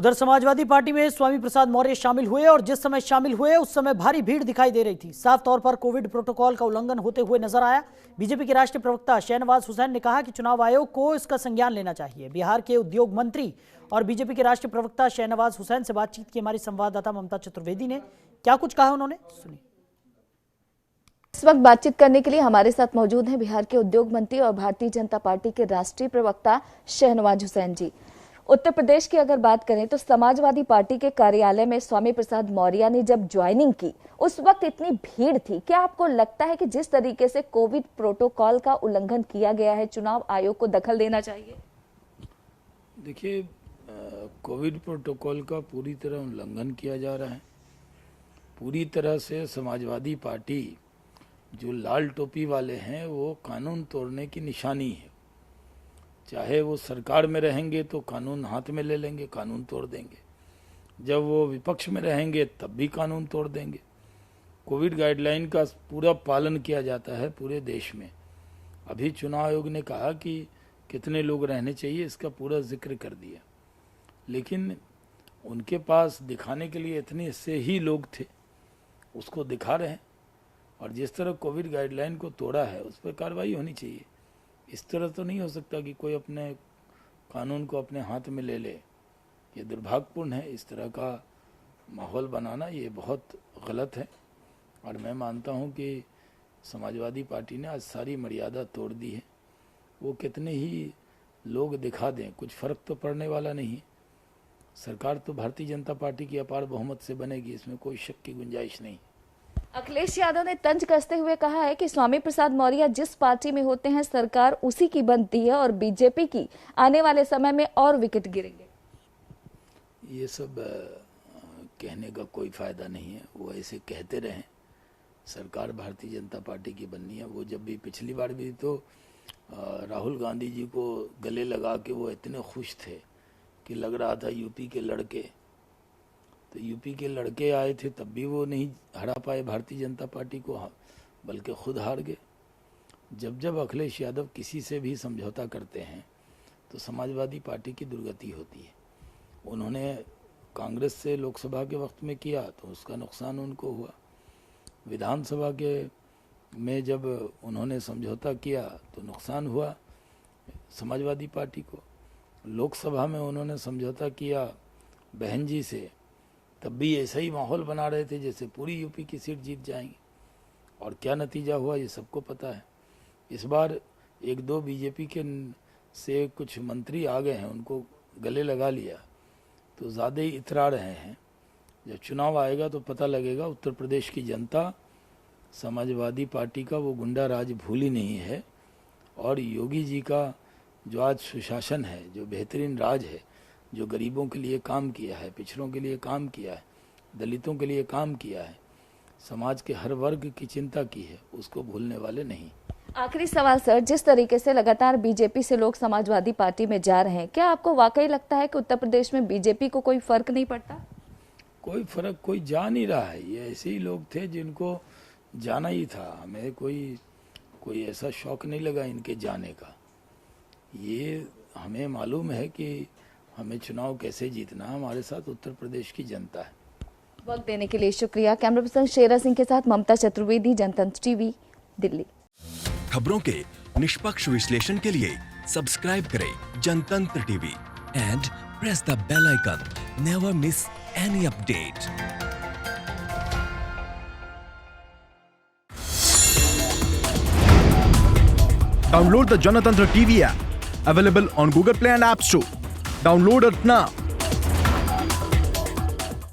उधर समाजवादी पार्टी में स्वामी प्रसाद मौर्य शामिल हुए और जिस समय शामिल हुए उस समय भारी भीड़ दिखाई दे रही थी। साफ तौर पर कोविड प्रोटोकॉल का उल्लंघन होते हुए नजर आया। बीजेपी के राष्ट्रीय प्रवक्ता शहनवाज हुसैन ने कहा कि चुनाव आयोग को इसका संज्ञान लेना चाहिए। बिहार के उद्योग मंत्री और बीजेपी के राष्ट्रीय प्रवक्ता शहनवाज हुसैन से बातचीत की हमारी संवाददाता ममता चतुर्वेदी ने। क्या कुछ कहा उन्होंने, सुनिए। इस वक्त बातचीत करने के लिए हमारे साथ मौजूद हैं बिहार के उद्योग मंत्री और भारतीय जनता पार्टी के राष्ट्रीय प्रवक्ता शहनवाज हुसैन जी। उत्तर प्रदेश की अगर बात करें तो समाजवादी पार्टी के कार्यालय में स्वामी प्रसाद मौर्य ने जब ज्वाइनिंग की उस वक्त इतनी भीड़ थी। क्या आपको लगता है कि जिस तरीके से कोविड प्रोटोकॉल का उल्लंघन किया गया है, चुनाव आयोग को दखल देना चाहिए? देखिए, कोविड प्रोटोकॉल का पूरी तरह उल्लंघन किया जा रहा है। पूरी तरह से समाजवादी पार्टी जो लाल टोपी वाले हैं वो कानून तोड़ने की निशानी है। चाहे वो सरकार में रहेंगे तो कानून हाथ में ले लेंगे, कानून तोड़ देंगे। जब वो विपक्ष में रहेंगे तब भी कानून तोड़ देंगे। कोविड गाइडलाइन का पूरा पालन किया जाता है पूरे देश में। अभी चुनाव आयोग ने कहा कि कितने लोग रहने चाहिए, इसका पूरा जिक्र कर दिया, लेकिन उनके पास दिखाने के लिए इतने से ही लोग थे, उसको दिखा रहे हैं। और जिस तरह कोविड गाइडलाइन को तोड़ा है उस पर कार्रवाई होनी चाहिए। इस तरह तो नहीं हो सकता कि कोई अपने कानून को अपने हाथ में ले ले। ये दुर्भाग्यपूर्ण है। इस तरह का माहौल बनाना ये बहुत गलत है। और मैं मानता हूँ कि समाजवादी पार्टी ने आज सारी मर्यादा तोड़ दी है। वो कितने ही लोग दिखा दें, कुछ फर्क तो पड़ने वाला नहीं है। सरकार तो भारतीय जनता पार्टी की अपार बहुमत से बनेगी, इसमें कोई शक की गुंजाइश नहीं। अखिलेश यादव ने तंज कसते हुए कहा है कि स्वामी प्रसाद मौर्य जिस पार्टी में होते हैं सरकार उसी की बनती है और बीजेपी की आने वाले समय में और विकेट गिरेंगे। ये सब कहने का कोई फायदा नहीं है। वो ऐसे कहते रहें। सरकार भारतीय जनता पार्टी की बननी है। वो जब भी पिछली बार भी तो राहुल गांधी जी को गले लगा के वो इतने खुश थे कि लग रहा था यूपी के लड़के, तो यूपी के लड़के आए थे तब भी वो नहीं हरा पाए भारतीय जनता पार्टी को, बल्कि खुद हार गए। जब जब अखिलेश यादव किसी से भी समझौता करते हैं तो समाजवादी पार्टी की दुर्गति होती है। उन्होंने कांग्रेस से लोकसभा के वक्त में किया तो उसका नुकसान उनको हुआ। विधानसभा के में जब उन्होंने समझौता किया तो नुकसान हुआ समाजवादी पार्टी को। लोकसभा में उन्होंने समझौता किया बहन जी से, तब भी ऐसा ही माहौल बना रहे थे जैसे पूरी यूपी की सीट जीत जाएंगे। और क्या नतीजा हुआ ये सबको पता है। इस बार एक दो बीजेपी के से कुछ मंत्री आ गए हैं, उनको गले लगा लिया तो ज़्यादा ही इतरा रहे हैं। जब चुनाव आएगा तो पता लगेगा। उत्तर प्रदेश की जनता समाजवादी पार्टी का वो गुंडा राज भूली नहीं है। और योगी जी का जो आज सुशासन है, जो बेहतरीन राज है, जो गरीबों के लिए काम किया है, पिछड़ों के लिए काम किया है, दलितों के लिए काम किया है, समाज के हर वर्ग की चिंता की है, उसको भूलने वाले नहीं। आखिरी सवाल सर, जिस तरीके से लगातार बीजेपी से लोग समाजवादी पार्टी में जा रहे हैं, क्या आपको वाकई लगता है कि उत्तर प्रदेश में बीजेपी को कोई फर्क नहीं पड़ता? कोई फर्क कोई जा नहीं रहा है। ये ऐसे ही लोग थे जिनको जाना ही था। हमें कोई ऐसा शौक नहीं लगा इनके जाने का। ये हमें मालूम है कि हमें चुनाव कैसे जीतना। हमारे साथ उत्तर प्रदेश की जनता है। वक्त देने के लिए शुक्रिया। कैमरा पर्सन शेरा सिंह के साथ ममता चतुर्वेदी, जनतंत्र टीवी, दिल्ली। खबरों के निष्पक्ष विश्लेषण के लिए सब्सक्राइब करें Janatantra TV and press the bell icon. Never miss any update. Download the Janatantra TV app, available on Google Play and App Store. Download it now.